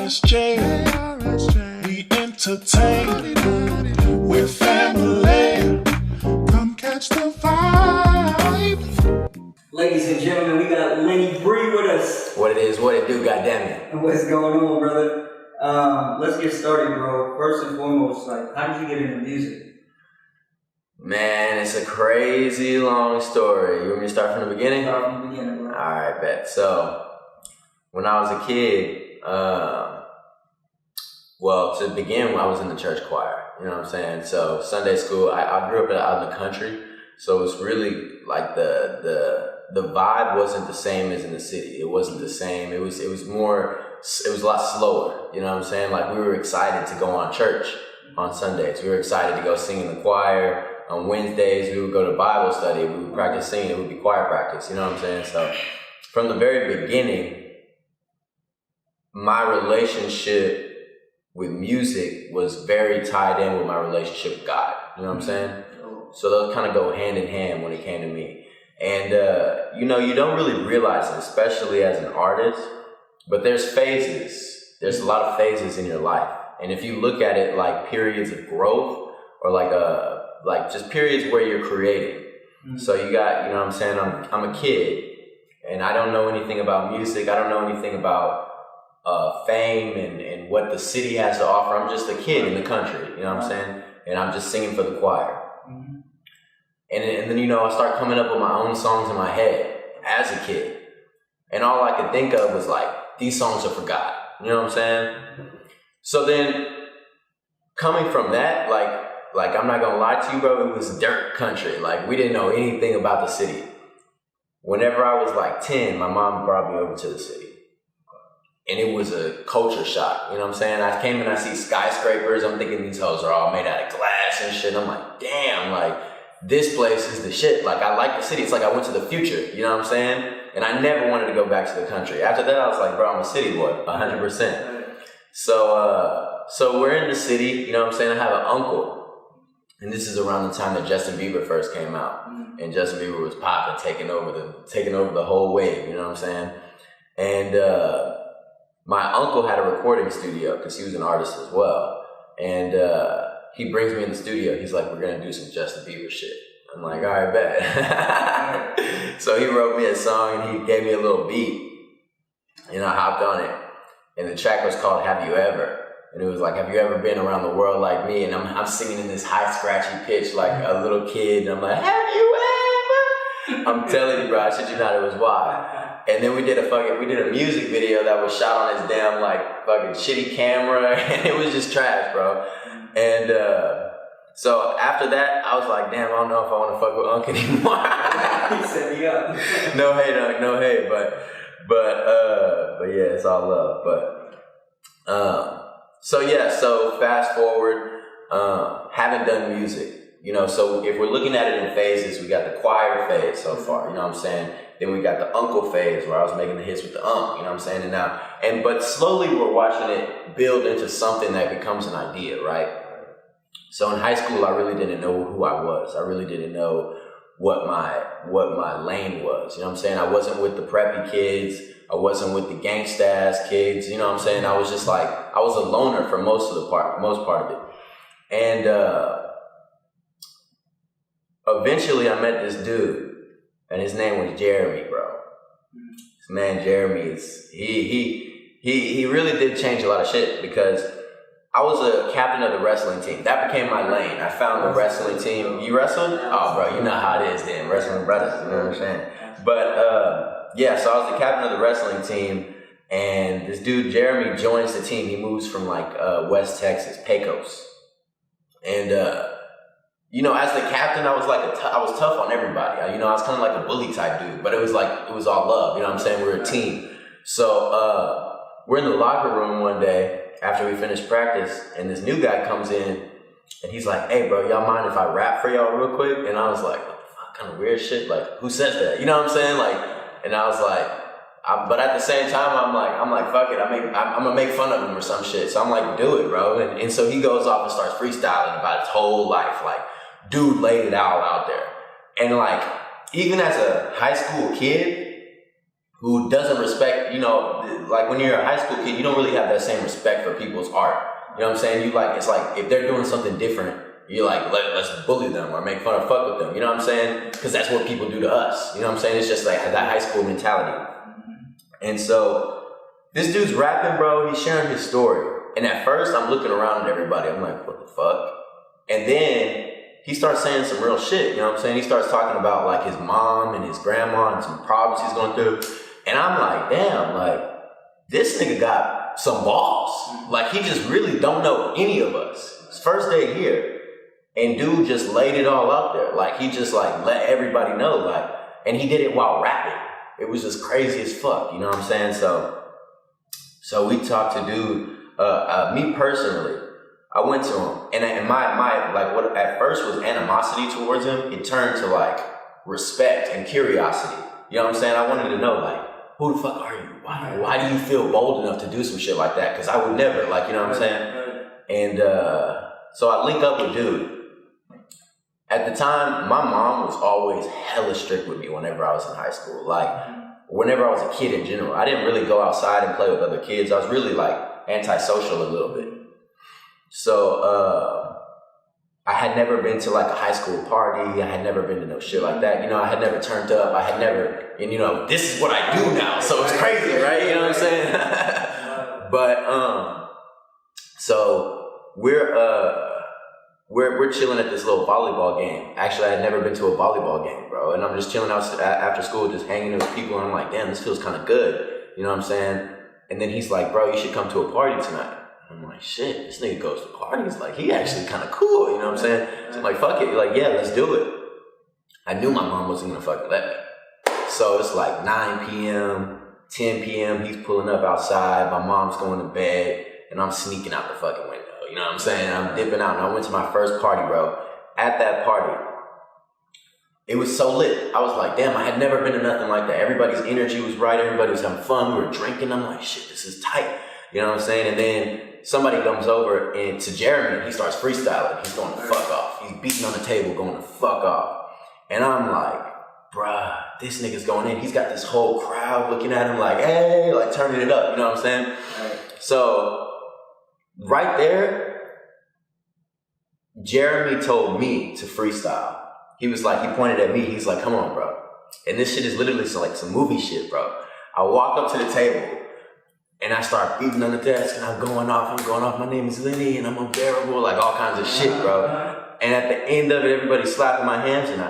ARSJ, we entertain, we're family, come catch the vibe. Ladies and gentlemen, we got Lenny Bri with us. What it is, what it do, goddammit. And what's going on, brother? Let's get started, bro. First and foremost, how did you get into music? Man, it's a crazy long story. You want me to start from the beginning? Start from the beginning, bro. Alright, bet. So, when I was a kid, to begin, I was in the church choir. You know what I'm saying? So, Sunday school, I grew up out in the country. So, it's really like the vibe wasn't the same as in the city. It wasn't the same. It was a lot slower. You know what I'm saying? Like, we were excited to go on church on Sundays. We were excited to go sing in the choir. On Wednesdays, we would go to Bible study. We would practice singing. It would be choir practice. You know what I'm saying? So, from the very beginning, my relationship with music was very tied in with my relationship with God. You know what I'm saying? So those kind of go hand in hand when it came to me. And, you don't really realize it, especially as an artist, but there's phases. There's a lot of phases in your life. And if you look at it like periods of growth or like just periods where you're creating. Mm-hmm. So you got, you know what I'm saying? I'm a kid and I don't know anything about music. I don't know anything about fame and what the city has to offer. I'm just a kid in the country, you know what I'm saying? And I'm just singing for the choir. Mm-hmm. And then, I start coming up with my own songs in my head as a kid. And all I could think of was like, these songs are for God. You know what I'm saying? So then coming from that, like I'm not gonna lie to you, bro, it was dirt country. Like we didn't know anything about the city. Whenever I was like 10, my mom brought me over to the city. And it was a culture shock, you know what I'm saying? I came and I see skyscrapers, I'm thinking these hoes are all made out of glass and shit. I'm like, damn, like this place is the shit. Like I like the city, it's like I went to the future, you know what I'm saying? And I never wanted to go back to the country. After that, I was like, bro, I'm a city boy, 100%. So we're in the city, you know what I'm saying? I have an uncle. And this is around the time that Justin Bieber first came out. Mm-hmm. And Justin Bieber was popping, taking over the whole wave, you know what I'm saying? And my uncle had a recording studio because he was an artist as well. And he brings me in the studio. He's like, we're going to do some Justin Bieber shit. I'm like, all right, bet. So he wrote me a song and he gave me a little beat. And I hopped on it. And the track was called Have You Ever? And it was like, have you ever been around the world like me? And I'm singing in this high scratchy pitch like a little kid. And I'm like, have you ever? I'm telling you, bro, I shit you not, it was wild. And then we did a music video that was shot on his damn like fucking shitty camera. And it was just trash, bro. And so after that, I was like, damn, I don't know if I want to fuck with Unc anymore. He set me up. No hate, Unc, no hate. But yeah, it's all love. So fast forward, haven't done music, so if we're looking at it in phases, we got the choir phase so far, you know what I'm saying? Then we got the uncle phase where I was making the hits with the you know what I'm saying? But slowly we're watching it build into something that becomes an idea, right? So in high school, I really didn't know who I was. I really didn't know what my lane was, you know what I'm saying? I wasn't with the preppy kids. I wasn't with the gangsta ass kids, you know what I'm saying? I was just like, I was a loner for most part of it. And eventually I met this dude, and his name was Jeremy, bro. This man Jeremy he really did change a lot of shit because I was a captain of the wrestling team. That became my lane. I found the wrestling team. You wrestled? Oh, bro, you know how it is then. Wrestling brothers, you know what I'm saying? But so I was the captain of the wrestling team, and this dude Jeremy joins the team. He moves from West Texas, Pecos, and as the captain, I was I was tough on everybody. I was kind of like a bully type dude, but it was all love. You know what I'm saying? We were a team. So we're in the locker room one day after we finished practice, and this new guy comes in, and he's like, "Hey, bro, y'all mind if I rap for y'all real quick?" And I was like, "What the fuck, kind of weird shit? Like, who says that?" You know what I'm saying? And I was like, but at the same time, I'm like, fuck it. I'm gonna make fun of him or some shit. So I'm like, do it, bro. And so he goes off and starts freestyling about his whole life. Like, dude laid it all out there. And even as a high school kid, who doesn't respect, like when you're a high school kid, you don't really have that same respect for people's art. You know what I'm saying? It's like if they're doing something different, you're like, let's bully them or make fun or fuck with them. You know what I'm saying? Because that's what people do to us. You know what I'm saying? It's just like that high school mentality. And so this dude's rapping, bro. He's sharing his story. And at first, I'm looking around at everybody. I'm like, what the fuck? And then he starts saying some real shit. You know what I'm saying? He starts talking about like his mom and his grandma and some problems he's going through. And I'm like, damn, like this nigga got some balls. Like he just really don't know any of us. It's first day here. And dude just laid it all out there. Like he just like let everybody know. Like, and he did it while rapping. It was just crazy as fuck. You know what I'm saying? So we talked to dude. Me personally, I went to him, and my like what at first was animosity towards him, it turned to like respect and curiosity. You know what I'm saying? I wanted to know like, who the fuck are you? Why do you feel bold enough to do some shit like that? Because I would never, like, you know what I'm saying? And so I link up with dude. At the time, my mom was always hella strict with me whenever I was in high school. Like, whenever I was a kid in general, I didn't really go outside and play with other kids. I was really like antisocial a little bit. So I had never been to like a high school party. I had never been to no shit like that. You know, I had never turned up. I had never, and you know, this is what I do now. So it's crazy, right? You know what I'm saying? But so we're chilling at this little volleyball game. Actually, I had never been to a volleyball game, bro. And I'm just chilling out after school, just hanging with people. And I'm like, damn, this feels kind of good. You know what I'm saying? And then he's like, bro, you should come to a party tonight. I'm like, shit, this nigga goes to parties. Like, he actually kind of cool. You know what I'm saying? So I'm like, fuck it. Like, yeah, let's do it. I knew my mom wasn't going to fucking let me. So it's like 9 p.m., 10 p.m. He's pulling up outside. My mom's going to bed. And I'm sneaking out the fucking window. You know what I'm saying? I'm dipping out. And I went to my first party, bro. At that party, it was so lit. I was like, damn, I had never been to nothing like that. Everybody's energy was right. Everybody was having fun. We were drinking. I'm like, shit, this is tight. You know what I'm saying? And then somebody comes over and to Jeremy, he starts freestyling. He's going to fuck off. He's beating on the table, going to fuck off. And I'm like, bruh, this nigga's going in. He's got this whole crowd looking at him like, hey, like turning it up. You know what I'm saying? So right there, Jeremy told me to freestyle. He was like, he pointed at me. He's like, come on, bro. And this shit is literally like some movie shit, bro. I walk up to the table and I start beating on the desk and I'm going off. My name is Lenny and I'm unbearable, like all kinds of shit, bro. And at the end of it, everybody slapping my hands and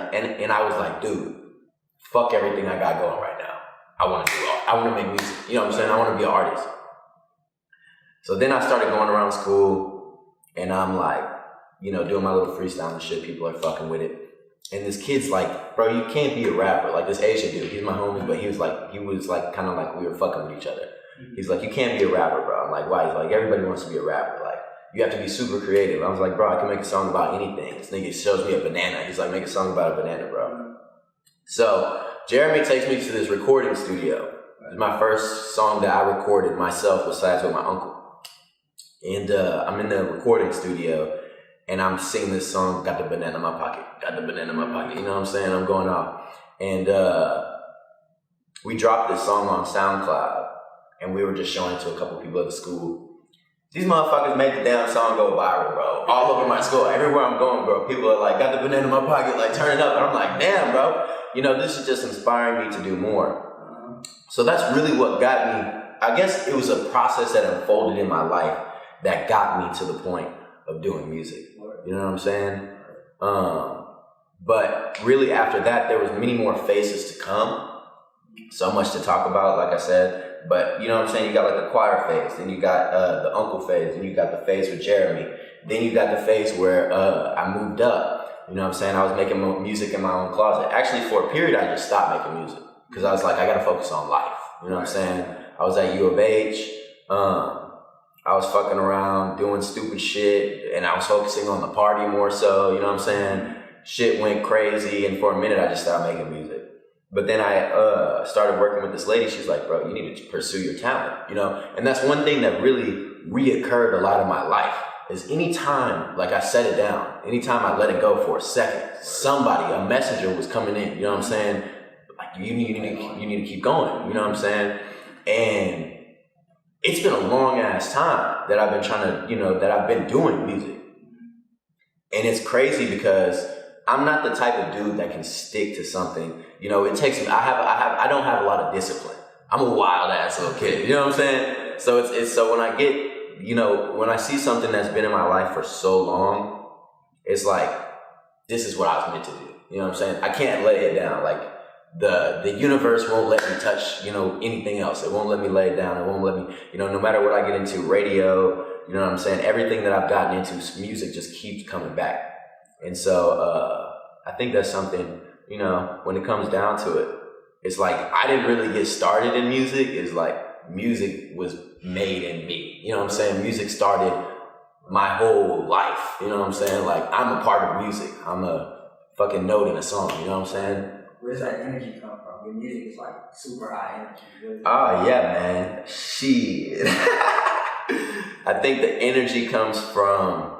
I was like, dude, fuck everything I got going right now. I want to make music. You know what I'm saying? I want to be an artist. So then I started going around school and I'm like, you know, doing my little freestyle and shit. People are fucking with it. And this kid's like, bro, you can't be a rapper. Like this Asian dude, he's my homie, but he was like kind of like we were fucking with each other. He's like, you can't be a rapper, bro. I'm like, why? He's like, everybody wants to be a rapper. Like, you have to be super creative. I was like, bro, I can make a song about anything. This nigga shows me a banana. He's like, make a song about a banana, bro. So Jeremy takes me to this recording studio. It was my first song that I recorded myself besides with my uncle. And I'm in the recording studio and I'm singing this song, got the banana in my pocket, you know what I'm saying? I'm going off. And we dropped this song on SoundCloud and we were just showing it to a couple people at the school. These motherfuckers made the damn song go viral, bro. All over my school, everywhere I'm going, bro. People are like, got the banana in my pocket, like turn it up. And I'm like, damn, bro. You know, this is just inspiring me to do more. So that's really what got me. I guess it was a process that unfolded in my life that got me to the point of doing music. You know what I'm saying? But really after that, there was many more phases to come. So much to talk about, like I said. But you know what I'm saying? You got like the choir phase, then you got the uncle phase, then you got the phase with Jeremy. Then you got the phase where I moved up. You know what I'm saying? I was making music in my own closet. Actually, for a period, I just stopped making music. Because I was like, I got to focus on life. You know what I'm saying? I was at U of H. I was fucking around, doing stupid shit, and I was focusing on the party more so, you know what I'm saying? Shit went crazy, and for a minute, I just stopped making music. But then I started working with this lady. She's like, bro, you need to pursue your talent, you know? And that's one thing that really reoccurred a lot of my life, is anytime, like I set it down, anytime I let it go for a second, somebody, a messenger was coming in, you know what I'm saying? Like, you need to keep going. You know what I'm saying? And it's been a long ass time that I've been trying to, that I've been doing music. And it's crazy because I'm not the type of dude that can stick to something. It takes me, I don't have a lot of discipline. I'm a wild ass little kid. You know what I'm saying? So it's so when I get, when I see something that's been in my life for so long, it's like, this is what I was meant to do. You know what I'm saying? I can't let it down. Like the universe won't let me touch, anything else. It won't let me lay it down. It won't let me, no matter what I get into, radio, you know what I'm saying? Everything that I've gotten into, music just keeps coming back. And so I think that's something, when it comes down to it, it's like I didn't really get started in music. It's like music was made in me. You know what I'm saying? Music started my whole life. You know what I'm saying? Like I'm a part of music. I'm a fucking note in a song. You know what I'm saying? Where does that energy come from? Your music is like super high energy. Oh yeah, man. Shit. I think the energy comes from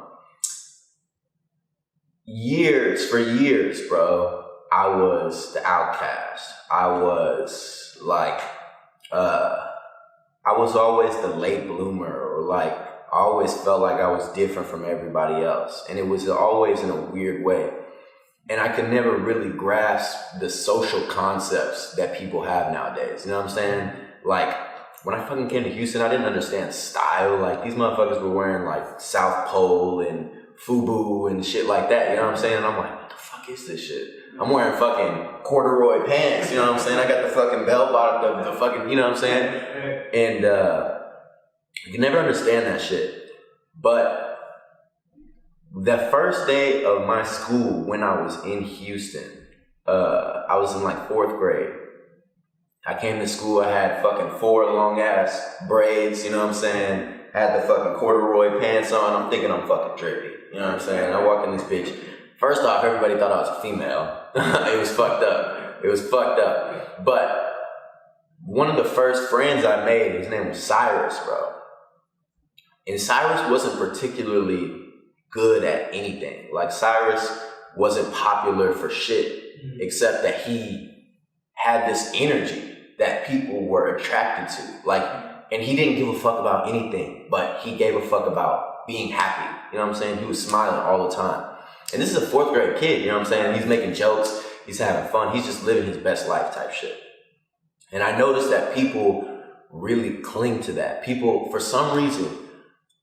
for years, bro. I was the outcast. I was like, I was always the late bloomer, or like, I always felt like I was different from everybody else. And it was always in a weird way. And I could never really grasp the social concepts that people have nowadays. You know what I'm saying? Like, when I fucking came to Houston, I didn't understand style. Like, these motherfuckers were wearing like South Pole and FUBU and shit like that. You know what I'm saying? And I'm like, what the fuck is this shit? I'm wearing fucking corduroy pants. You know what I'm saying? I got the fucking bell bottom, the fucking, you know what I'm saying? And you can never understand that shit. But the first day of my school when I was in Houston, I was in like 4th grade. I came to school, I had fucking 4 long ass braids, you know what I'm saying? Had the fucking corduroy pants on. I'm thinking I'm fucking drippy, you know what I'm saying? I walk in this bitch. First off, everybody thought I was a female. It was fucked up. But one of the first friends I made, his name was Cyrus, bro. And Cyrus wasn't particularly good at anything. Like, Cyrus wasn't popular for shit, except that he had this energy that people were attracted to. Like, and he didn't give a fuck about anything, but he gave a fuck about being happy. You know what I'm saying? He was smiling all the time. And this is a 4th grade kid, you know what I'm saying? He's making jokes, he's having fun, he's just living his best life type shit. And I noticed that people really cling to that. People, for some reason,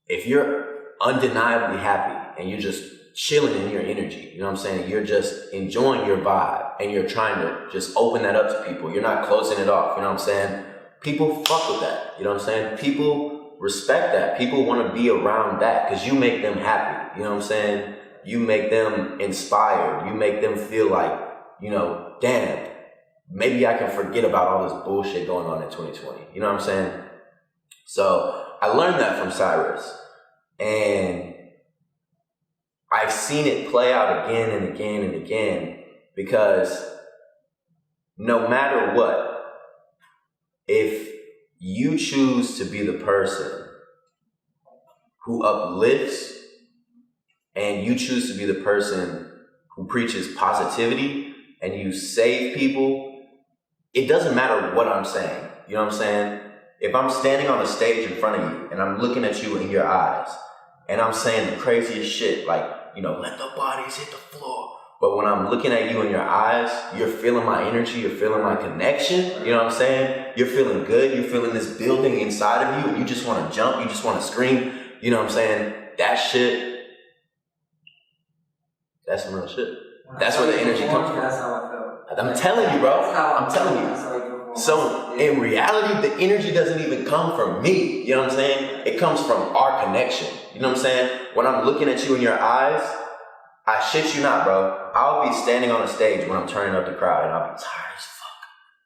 if you're undeniably happy and you're just chilling in your energy, you know what I'm saying? You're just enjoying your vibe and you're trying to just open that up to people. You're not closing it off, you know what I'm saying? People fuck with that, you know what I'm saying? People respect that. People want to be around that because you make them happy, you know what I'm saying? You make them inspired. You make them feel like, damn, maybe I can forget about all this bullshit going on in 2020. You know what I'm saying? So I learned that from Cyrus. And I've seen it play out again and again and again, because no matter what, if you choose to be the person who uplifts and you choose to be the person who preaches positivity and you save people, it doesn't matter what I'm saying. You know what I'm saying? If I'm standing on a stage in front of you and I'm looking at you in your eyes and I'm saying the craziest shit, like, let the bodies hit the floor. But when I'm looking at you in your eyes, you're feeling my energy, you're feeling my connection. You know what I'm saying? You're feeling good. You're feeling this building inside of you and you just want to jump. You just want to scream. You know what I'm saying? That shit, that's some real shit. That's where the energy comes from. That's how I felt. I'm telling you, bro. I'm telling you. So in reality, the energy doesn't even come from me. You know what I'm saying? It comes from our connection. You know what I'm saying? When I'm looking at you in your eyes, I shit you not, bro. I'll be standing on a stage when I'm turning up the crowd and I'll be tired as fuck.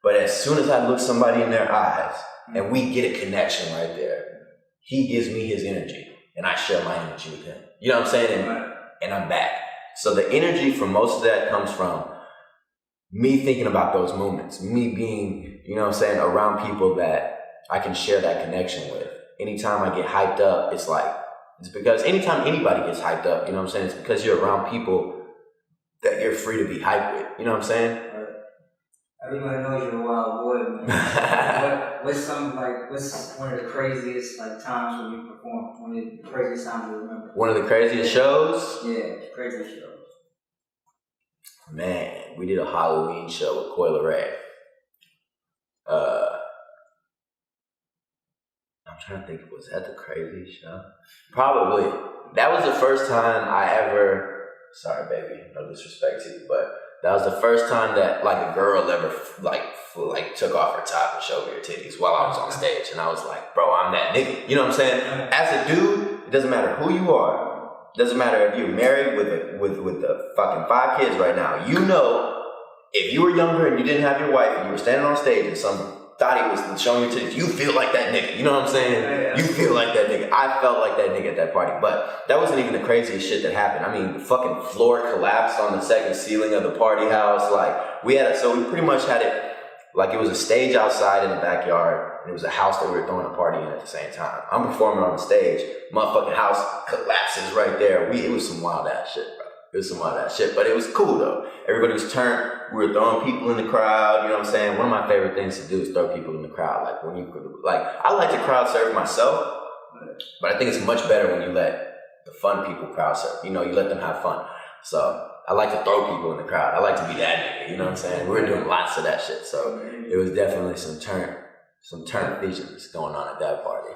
But as soon as I look somebody in their eyes and we get a connection right there, he gives me his energy and I share my energy with him. You know what I'm saying? And I'm back. So the energy for most of that comes from me thinking about those moments, me being, you know what I'm saying, around people that I can share that connection with. Anytime I get hyped up, it's because anytime anybody gets hyped up, you know what I'm saying, it's because you're around people that you're free to be hyped with. You know what I'm saying? Everybody knows you're a wild boy, man. What's one of the craziest times when you perform? One of the craziest times you remember? One of the craziest shows? Yeah, craziest shows. Man, we did a Halloween show with Coil Ray. I'm trying to think, was that the craziest show? Probably. That was the first time I ever, sorry baby, no disrespect to you, but that was the first time that a girl ever took off her top and showed me her titties while I was on stage. And I was like, bro, I'm that nigga. You know what I'm saying? As a dude, it doesn't matter who you are. It doesn't matter if you're married with the fucking 5 kids right now. You know, if you were younger and you didn't have your wife and you were standing on stage and some thotty was showing your titties, you feel like that nigga. You know what I'm saying? Yeah. You feel like that nigga. I felt like that nigga at that party. But that wasn't even the craziest shit that happened. I mean, the fucking floor collapsed on the second ceiling of the party house. We pretty much had it it was a stage outside in the backyard. And it was a house that we were throwing a party in at the same time. I'm performing on the stage. Motherfucking house collapses right there. It was some wild ass shit, bro. It was some wild ass shit, but it was cool though. Everybody was turned. We were throwing people in the crowd. You know what I'm saying? One of my favorite things to do is throw people in the crowd. I like to crowd surf myself, but I think it's much better when you let the fun people crowd surf. You know, you let them have fun. So I like to throw people in the crowd. I like to be that nigga. You know what I'm saying? We were doing lots of that shit. So it was definitely some turn features going on at that party.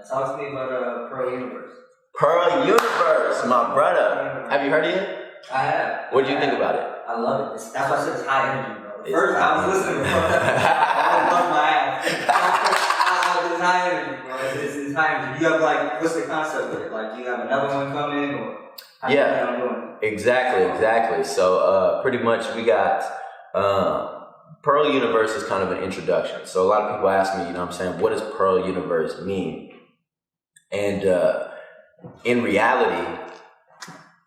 Talk to me about Pearl Universe. Pearl Universe, my brother. Have you heard of it? I have. What did you think about it? I love it. That's why I said it's high energy, bro. First, I was listening to I bust my ass. It's high energy, bro. It's high energy. You have what's the concept with it? Do you have another one coming, or how you plan on doing it? Exactly. So pretty much we got Pearl Universe is kind of an introduction. So a lot of people ask me, you know what I'm saying, what does Pearl Universe mean? And in reality,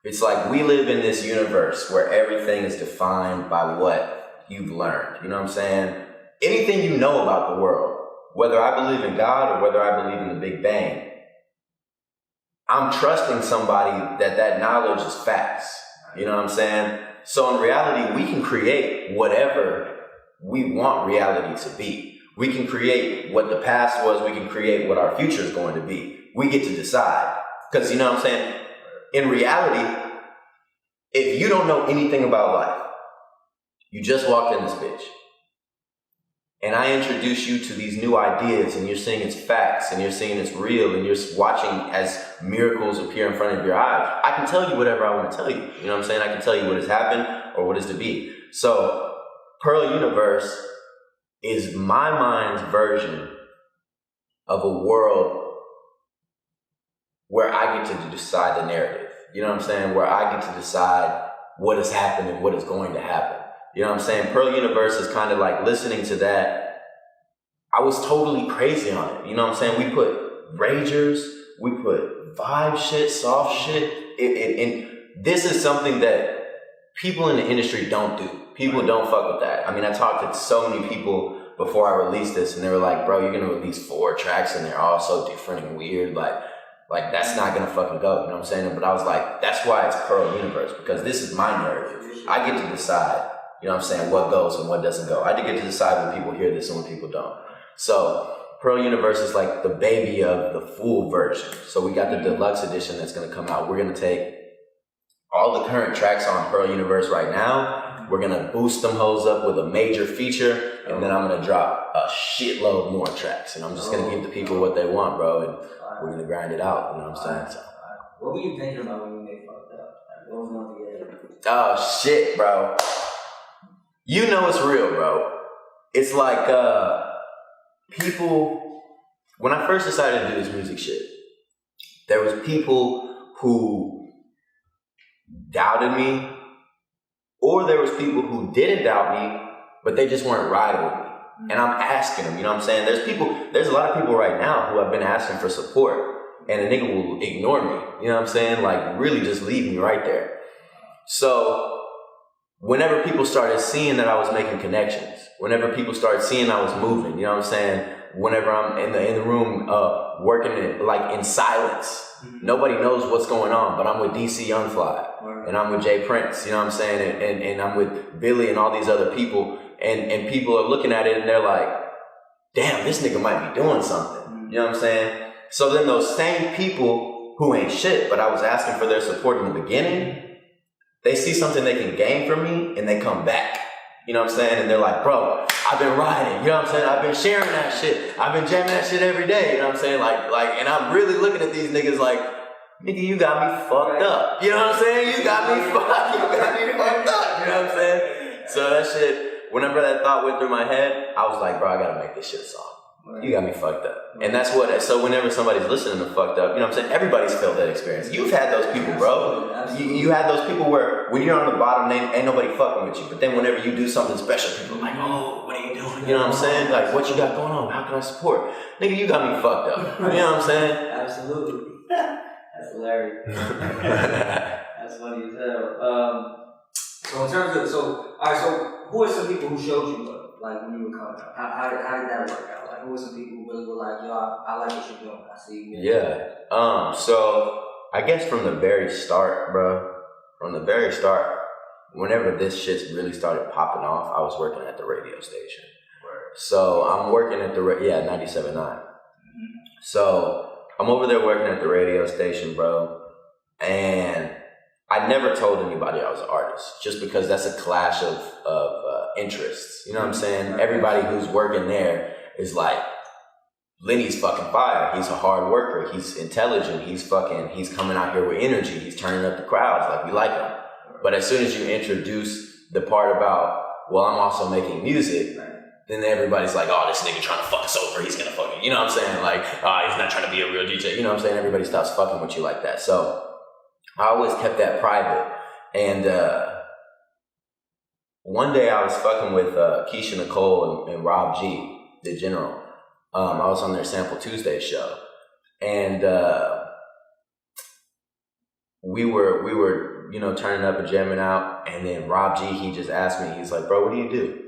it's we live in this universe where everything is defined by what you've learned. You know what I'm saying? Anything you know about the world, whether I believe in God or whether I believe in the Big Bang, I'm trusting somebody that knowledge is facts. You know what I'm saying? So in reality, we can create whatever we want reality to be. We can create what the past was. We can create what our future is going to be. We get to decide. Because, you know what I'm saying? In reality, if you don't know anything about life, you just walked in this bitch, and I introduce you to these new ideas, and you're seeing it's facts, and you're seeing it's real, and you're watching as miracles appear in front of your eyes. I can tell you whatever I want to tell you. You know what I'm saying? I can tell you what has happened or what is to be. So Pearl Universe is my mind's version of a world where I get to decide the narrative. You know what I'm saying? Where I get to decide what has happened and what is going to happen. You know what I'm saying? Pearl Universe is kind of listening to that. I was totally crazy on it. You know what I'm saying? We put ragers, we put vibe shit, soft shit. And this is something that people in the industry don't do. People don't fuck with that. I mean, I talked to so many people before I released this, and they were like, bro, you're going to release 4 tracks and they're all so different and weird. That's not gonna fucking go, you know what I'm saying? But I was like, that's why it's Pearl Universe, because this is my narrative. I get to decide, you know what I'm saying, what goes and what doesn't go. I get to decide when people hear this and when people don't. So Pearl Universe is the baby of the full version. So we got the deluxe edition that's gonna come out. We're gonna take all the current tracks on Pearl Universe right now. We're gonna boost them hoes up with a major feature, and then I'm gonna drop a shitload more tracks. And I'm just gonna give the people what they want, bro. And we're gonna grind it out, you know what I'm saying? So. What were you thinking about when you made Fucked Up? What was one thing? Oh shit, bro. You know it's real, bro. It's people, when I first decided to do this music shit, there was people who doubted me, or there was people who didn't doubt me, but they just weren't riding with me. And I'm asking them, you know what I'm saying? There's a lot of people right now who have been asking for support, and a nigga will ignore me, you know what I'm saying? Really just leave me right there. So whenever people started seeing that I was making connections, whenever people started seeing I was moving, you know what I'm saying? whenever I'm in the room working in silence. Nobody knows what's going on, but I'm with DC Youngfly and I'm with Jay Prince, you know what I'm saying? And I'm with Billy and all these other people, and people are looking at it and they're like, damn, this nigga might be doing something. You know what I'm saying? So then those same people who ain't shit, but I was asking for their support in the beginning, they see something they can gain from me and they come back. You know what I'm saying? And they're like, bro, I've been riding, you know what I'm saying? I've been sharing that shit. I've been jamming that shit every day, you know what I'm saying? And I'm really looking at these niggas like, nigga, you got me fucked up. You know what I'm saying? You got me fucked up. You know what I'm saying? So that shit, whenever that thought went through my head, I was like, bro, I gotta make this shit a song. You got me fucked up. And that's so whenever somebody's listening to Fucked Up, you know what I'm saying? Everybody's felt that experience. You've had those people, bro. You had those people where when you're on the bottom, ain't nobody fucking with you. But then whenever you do something special, people are like, oh, what are you doing? You know what I'm saying? Like, what you got going on? How can I support? Nigga, you got me fucked up. You know what I'm saying? Absolutely. That's hilarious. That's funny as hell. So in terms of, alright, so who are some people who showed you love? Like when you were coming up, how did that work out? Like who were some people who really were like, yo, I like what you're doing. I see you. Yeah. So I guess from the very start, bro. From the very start, whenever this shit really started popping off, I was working at the radio station. Right. So I'm working at 97.9. So I'm over there working at the radio station, bro, and I never told anybody I was an artist, just because that's a clash of interests. You know what I'm saying? Everybody who's working there is like, Lenny's fucking fire. He's a hard worker. He's intelligent. He's coming out here with energy. He's turning up the crowds. Like, we like him. But as soon as you introduce the part about, well, I'm also making music, then everybody's like, oh, this nigga trying to fuck us over. He's gonna fucking, you know what I'm saying? Like, he's not trying to be a real DJ. You know what I'm saying? Everybody stops fucking with you like that. So I always kept that private. And one day I was fucking with Keisha Nicole and Rob G, the General. I was on their Sample Tuesday show, and we were turning up and jamming out, and then Rob G, he just asked me, he's like, bro, what do you do?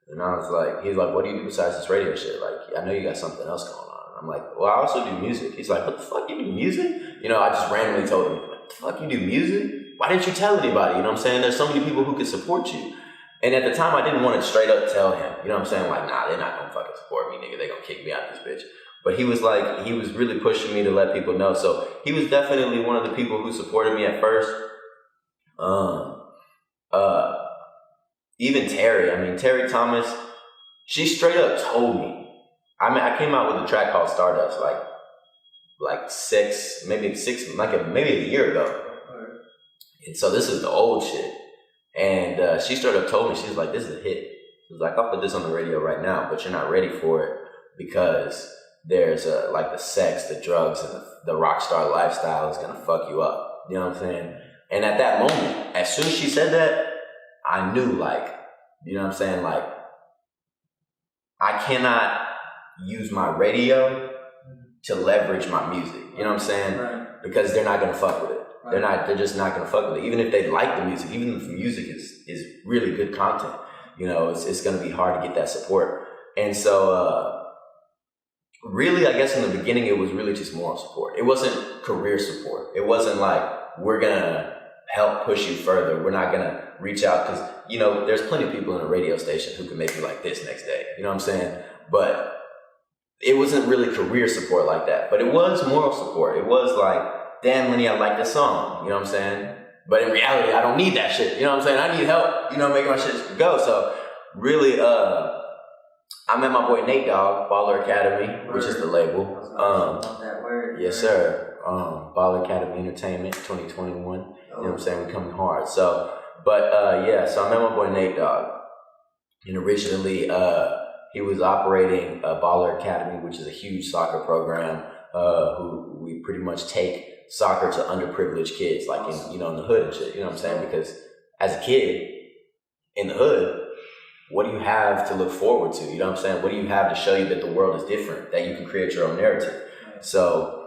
And I was like, he's like, what do you do besides this radio shit? Like, I know you got something else going on. I'm like, well, I also do music. He's like, what the fuck, you do music? I just randomly told him, what the fuck, you do music? Why didn't you tell anybody? You know what I'm saying? There's so many people who could support you. And at the time, I didn't want to straight up tell him. You know what I'm saying? Like, nah, they're not going to fucking support me, nigga. They're going to kick me out of this bitch. But he was like, he was really pushing me to let people know. So he was definitely one of the people who supported me at first. Even Terry Thomas, she straight up told me. I came out with a track called Stardust maybe a year ago. And so this is the old shit. And she straight up told me, she was like, this is a hit. She was like, I'll put this on the radio right now, but you're not ready for it because there's the sex, the drugs, and the rock star lifestyle is gonna fuck you up. You know what I'm saying? And at that moment, as soon as she said that, I knew, you know what I'm saying? Like, I cannot use my radio to leverage my music. You know what I'm saying? Right. Because they're not gonna fuck with it. Right. They're just not gonna fuck with it. Even if they like the music, even if the music is really good content, it's gonna be hard to get that support. And so really, I guess in the beginning, it was really just moral support. It wasn't career support. It wasn't like, we're gonna help push you further. We're not gonna reach out because, there's plenty of people in a radio station who can make you like this next day. You know what I'm saying? But it wasn't really career support like that. But it was moral support. It was like, damn, Lenny, I like this song. You know what I'm saying? But in reality, I don't need that shit. You know what I'm saying? I need help, making my shit go. So really, I met my boy Nate Dogg, Baller Academy, which is the label. Yes, sir. Baller Academy Entertainment 2021. You know what I'm saying? We're coming hard. So, so I met my boy Nate Dogg. And originally, he was operating Baller Academy, which is a huge soccer program, who we pretty much take soccer to underprivileged kids, like in the hood and shit. You know what I'm saying? Because as a kid in the hood, what do you have to look forward to? You know what I'm saying? What do you have to show you that the world is different, that you can create your own narrative? So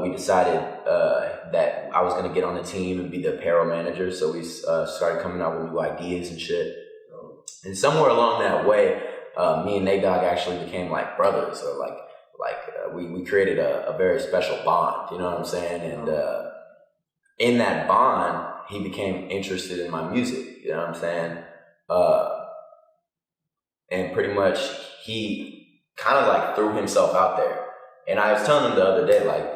we decided that I was going to get on the team and be the apparel manager. So we started coming out with new ideas and shit. And somewhere along that way, me and Nate Dogg actually became like brothers, or we created a very special bond, you know what I'm saying? And in that bond, he became interested in my music, you know what I'm saying? And pretty much he kind of like threw himself out there. And I was telling him the other day, like,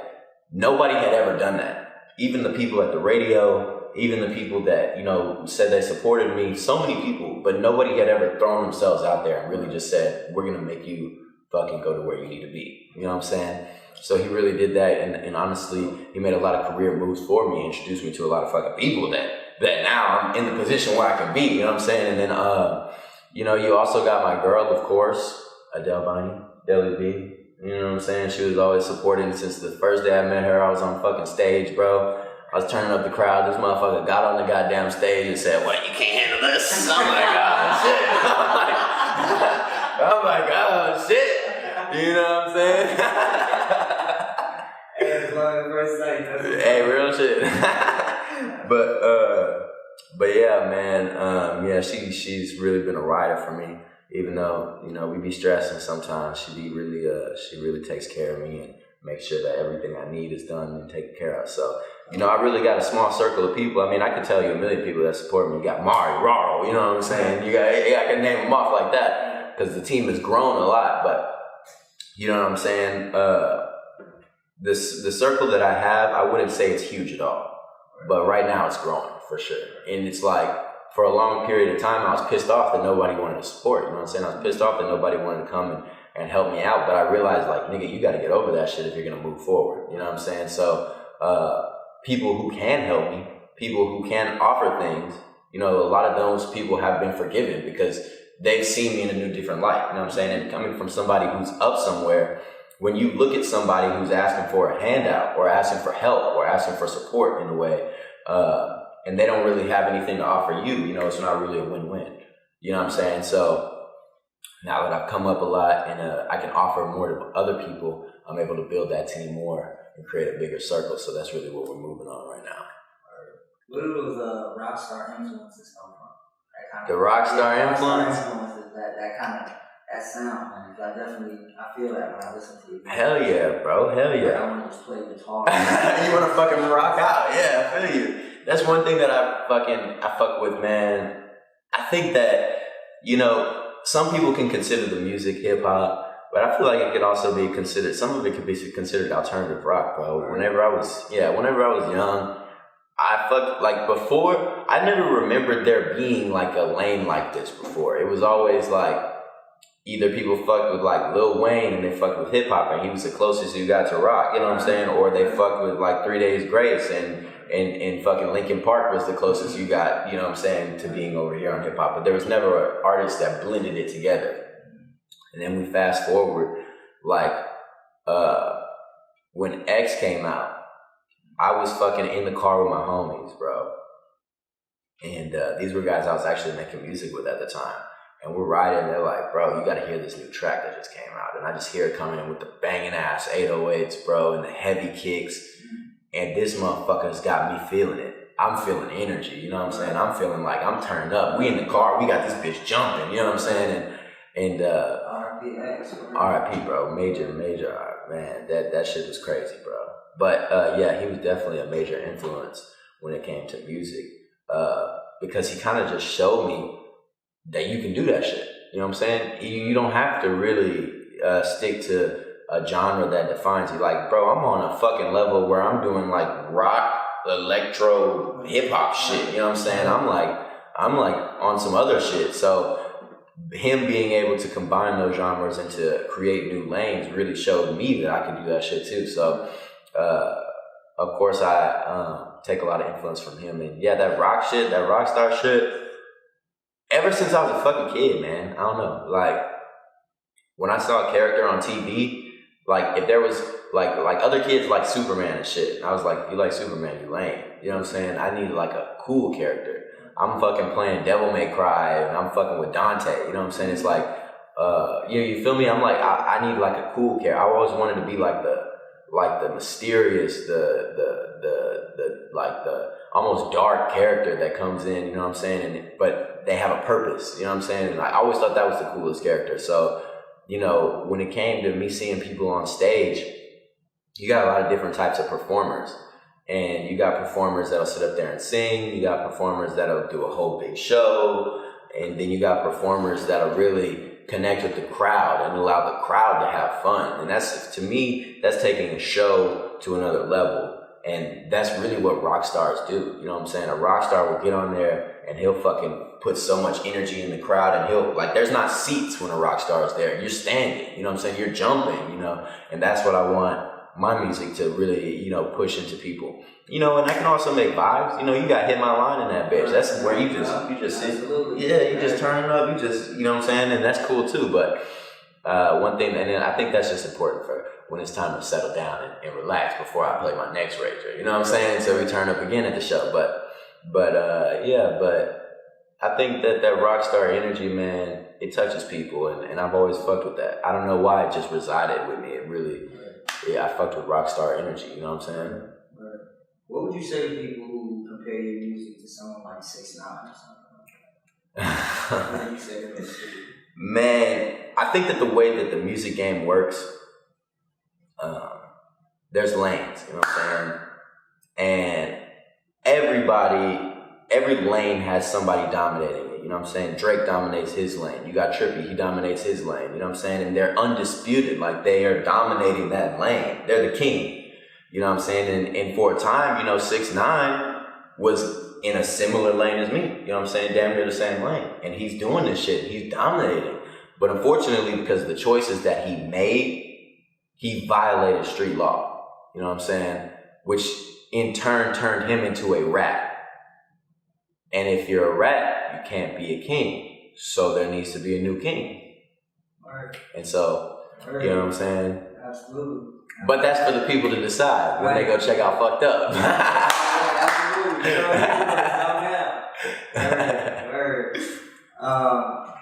nobody had ever done that. Even the people at the radio, even the people that, you know, said they supported me, so many people, but nobody had ever thrown themselves out there and really just said, we're going to make you fucking go to where you need to be. You know what I'm saying? So he really did that. And honestly, he made a lot of career moves for me, introduced me to a lot of fucking people that now I'm in the position where I can be. You know what I'm saying? And then, you know, you also got my girl, of course, Adele Bonnie, Deli B. You know what I'm saying? She was always supporting since the first day I met her. I was on fucking stage, bro. I was turning up the crowd. This motherfucker got on the goddamn stage and said, "What, you can't handle this?" I'm like, "Oh, shit." I'm like, "Oh, shit." You know what I'm saying? Hey, it's love at first sight. Hey, real shit. But yeah, man. Yeah, she's really been a rider for me. Even though, you know, we be stressing sometimes, she really takes care of me and makes sure that everything I need is done and taken care of. So, you know, I really got a small circle of people. I mean, I could tell you a million people that support me. You got Mari, Raro, you know what I'm saying? I can name them off like that because the team has grown a lot. But, you know what I'm saying? The circle that I have, I wouldn't say it's huge at all. But right now it's growing for sure. And it's like, for a long period of time, I was pissed off that nobody wanted to support, you know what I'm saying? I was pissed off that nobody wanted to come and help me out, but I realized, like, nigga, you gotta get over that shit if you're gonna move forward, you know what I'm saying? So, people who can help me, people who can offer things, you know, a lot of those people have been forgiven because they've seen me in a new, different light, you know what I'm saying? And coming from somebody who's up somewhere, when you look at somebody who's asking for a handout or asking for help or asking for support in a way, and they don't really have anything to offer you, you know, it's not really a win-win. You know what I'm saying? So now that I've come up a lot and I can offer more to other people, I'm able to build that team more and create a bigger circle. So that's really what we're moving on right now. Where do those rock star influences come from? That kind The rock star influence? That kind of, that sound, man. I feel that when I listen to you. Hell yeah, bro. Hell yeah. I want to just play guitar. You want to fucking rock out? Yeah, I feel you. That's one thing that I fuck with, man. I think that, you know, some people can consider the music hip hop, but I feel like it could also be considered, some of it could be considered alternative rock, bro. Whenever I was young, before, I never remembered there being like a lane like this before. It was always like, either people fucked with like Lil Wayne and they fucked with hip hop and he was the closest you got to rock, you know what I'm saying? Or they fucked with like 3 Days Grace and fucking Linkin Park was the closest you got, you know what I'm saying, to being over here on hip hop. But there was never an artist that blended it together. And then we fast forward, like, when X came out, I was fucking in the car with my homies, bro. And these were guys I was actually making music with at the time. And we're riding, they're like, bro, you gotta hear this new track that just came out. And I just hear it coming in with the banging ass 808s, bro, and the heavy kicks. And this motherfucker's got me feeling it. I'm feeling energy, you know what I'm saying? I'm feeling like I'm turned up. We in the car, we got this bitch jumping, you know what I'm saying? And RIP, bro, major, man, that shit was crazy, bro. But yeah, he was definitely a major influence when it came to music, because he kind of just showed me that you can do that shit. You know what I'm saying? You don't have to really stick to a genre that defines you. Like, bro, I'm on a fucking level where I'm doing like rock, electro, hip hop shit. You know what I'm saying? I'm like on some other shit. So him being able to combine those genres and to create new lanes really showed me that I could do that shit too. So of course I take a lot of influence from him. And yeah, that rock shit, that rock star shit, ever since I was a fucking kid, man, I don't know. Like, when I saw a character on TV, like, if there was, like other kids like Superman and shit, I was like, if you like Superman, you lame. You know what I'm saying? I needed, like, a cool character. I'm fucking playing Devil May Cry, and I'm fucking with Dante. You know what I'm saying? It's like, you feel me? I'm like, I need, like, a cool character. I always wanted to be, like, like the mysterious, the like the almost dark character that comes in, you know what I'm saying? But they have a purpose, you know what I'm saying? And I always thought that was the coolest character. So, you know, when it came to me seeing people on stage, you got a lot of different types of performers. And you got performers that'll sit up there and sing. You got performers that'll do a whole big show. And then you got performers that'll really connect with the crowd and allow the crowd to have fun. And that's, to me, that's taking a show to another level. And that's really what rock stars do. You know what I'm saying? A rock star will get on there and he'll fucking put so much energy in the crowd, and he'll, like, there's not seats when a rock star is there. You're standing, you know what I'm saying? You're jumping, you know? And that's what I want my music to really, you know, push into people. You know, and I can also make vibes. You know, you got Hit My Line in that bitch. That's where you just sit. Yeah, you just turn it up. You just, you know what I'm saying? And that's cool too. But one thing, and then I think that's just important for when it's time to settle down and relax before I play my next rager. You know what I'm saying? So we turn up again at the show. But I think that rock star energy, man, it touches people, and I've always fucked with that. I don't know why it just resided with me. It really, I fucked with rock star energy. You know what I'm saying? Right. What would you say to people who compare your music to someone like 6ix9ine or something like that? What do you say to those people? Man, I think that the way that the music game works, there's lanes, you know what I'm saying? And every lane has somebody dominating it, you know what I'm saying? Drake dominates his lane. You got Trippie, he dominates his lane, you know what I'm saying? And they're undisputed, like they are dominating that lane. They're the king, you know what I'm saying? And for a time, you know, 6ix9ine was in a similar lane as me, you know what I'm saying? Damn near the same lane. And he's doing this shit, he's dominating. But unfortunately, because of the choices that he made, he violated street law, you know what I'm saying? Which in turn turned him into a rat. And if you're a rat, you can't be a king. So there needs to be a new king. Right. And so, you know what I'm saying? Absolutely. But that's for the people to decide when they go check out Fucked Up. Absolutely. Word.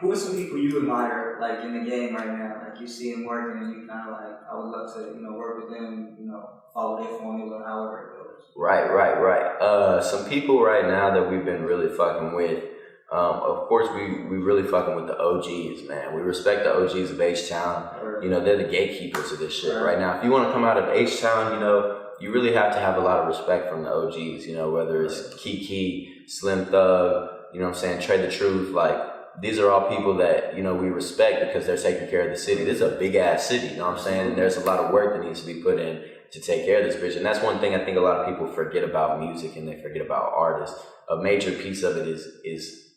Who are some people you admire, like, in the game right now? Like, you see them working and you kind of like, I would love to, you know, work with them, you know, follow their formula, however it goes. Right. Some people right now that we've been really fucking with, of course, we really fucking with the OGs, man. We respect the OGs of H-Town. You know, they're the gatekeepers of this shit right now. If you want to come out of H-Town, you know, you really have to have a lot of respect from the OGs, you know, whether it's Kiki, Slim Thug, you know what I'm saying, Trey the Truth, like, these are all people that, you know, we respect because they're taking care of the city. This is a big ass city, you know what I'm saying? And there's a lot of work that needs to be put in to take care of this bitch. And that's one thing I think a lot of people forget about music, and they forget about artists. A major piece of it is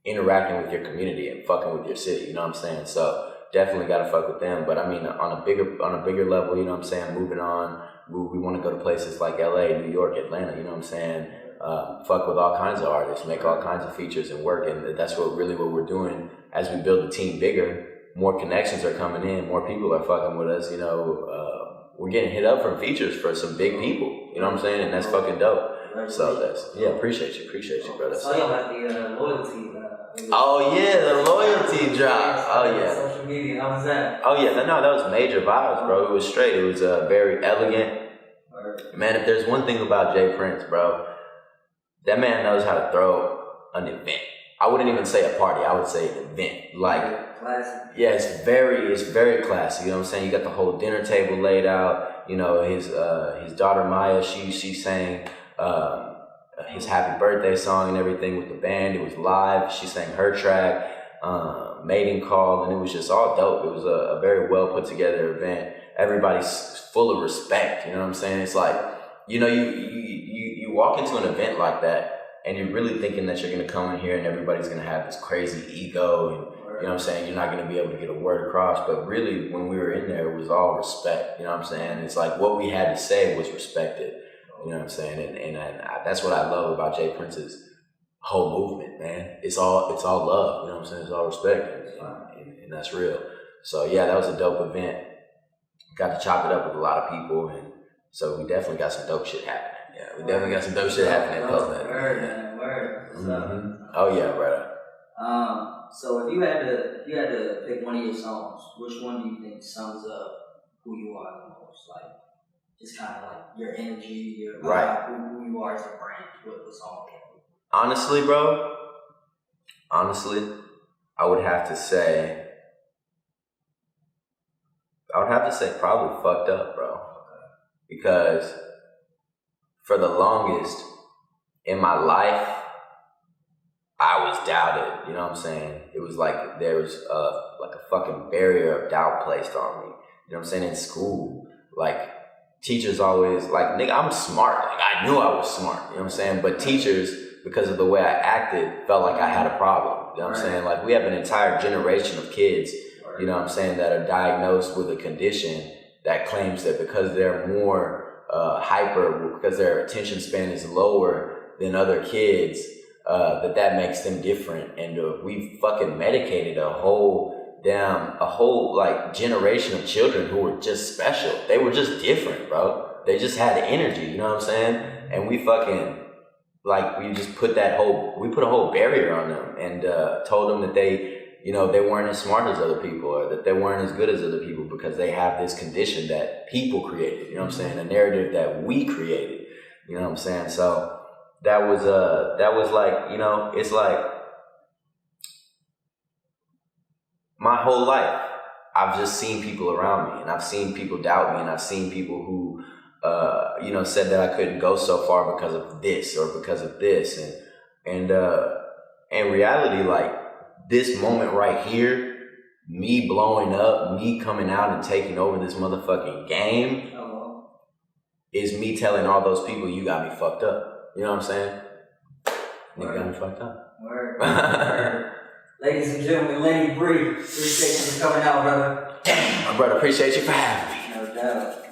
interacting with your community and fucking with your city, you know what I'm saying? So definitely gotta fuck with them. But I mean, on a bigger level, you know what I'm saying, moving on, we want to go to places like LA, New York, Atlanta, you know what I'm saying? Fuck with all kinds of artists, make all kinds of features and work, and that's what we're doing as we build the team bigger. More connections are coming in, more people are fucking with us, you know. We're getting hit up from features for some big people, you know what I'm saying, and that's fucking dope. So that's, appreciate you, brother. So you got the loyalty. Oh yeah, the loyalty drop. Oh yeah. Social media, how was that? Oh yeah, no, that was major vibes, bro. It was straight. It was very elegant. Man, if there's one thing about Jay Prince, bro, that man knows how to throw an event. I wouldn't even say a party. I would say an event. Like, classy. Yeah, it's very classy. You know what I'm saying? You got the whole dinner table laid out. You know, his daughter Maya, she sang his happy birthday song and everything with the band. It was live. She sang her track, Maiden Call, and it was just all dope. It was a very well put together event. Everybody's full of respect. You know what I'm saying? It's like, you know, you walk into an event like that and you're really thinking that you're going to come in here and everybody's going to have this crazy ego and, you know what I'm saying, you're not going to be able to get a word across. But really, when we were in there, it was all respect. You know what I'm saying? It's like what we had to say was respected. You know what I'm saying? And that's what I love about Jay Prince's whole movement, man. It's all love. You know what I'm saying? It's all respect. And that's real. So, yeah, that was a dope event. Got to chop it up with a lot of people. And so we definitely got some dope shit happening. Yeah, we definitely got some dope shit happening. Word. Mm-hmm. Oh, yeah, brother. So if you had to pick one of your songs, which one do you think sums up who you are the most? Like, just kind of like your energy, your Right. who you are as a brand, what song came with? Honestly, bro. Honestly, I would have to say probably Fucked Up, bro. Because for the longest in my life, I was doubted. You know what I'm saying? It was like there was like a fucking barrier of doubt placed on me. You know what I'm saying? In school, like teachers always like, nigga, I'm smart. Like I knew I was smart. You know what I'm saying? But teachers, because of the way I acted, felt like I had a problem. You know what I'm saying? Like we have an entire generation of kids, you know what I'm saying, that are diagnosed with a condition that claims that because they're more hyper, because their attention span is lower than other kids, that makes them different. And we've fucking medicated a whole like generation of children who were just special. They were just different, bro. They just had energy, you know what I'm saying? And we fucking, like, we just put a whole barrier on them and told them that they weren't as smart as other people, or that they weren't as good as other people because they have this condition that people created, you know what I'm saying? A narrative that we created, you know what I'm saying? So that was like, you know, it's like my whole life, I've just seen people around me, and I've seen people doubt me, and I've seen people who, said that I couldn't go so far because of this or because of this. And in reality, like this moment right here, me blowing up, me coming out and taking over this motherfucking game, is me telling all those people, you got me fucked up. You know what I'm saying? Nigga got me fucked up. Word. Ladies and gentlemen, Lenny Bri, appreciate you for coming out, brother. Damn, my brother, appreciate you for having me. No doubt.